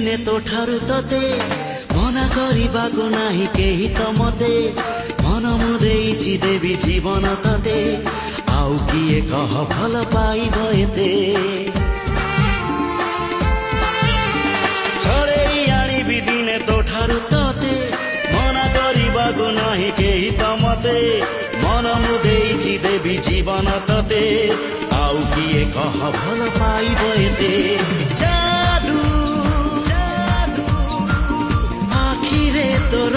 दिने तो ठारू तते मना करिबाको नाही केही त मते मन मुदेइछि देवी जीवन तते आउ किए कह भल पाइब एते छड़ेई आनिबि दिने तो ठारू तते मना करिबाको नाही केही त मते मन मुदेइछि देवी जीवन तते आउ किए कह भल पाइब एते जादू जादू आखिरे तोर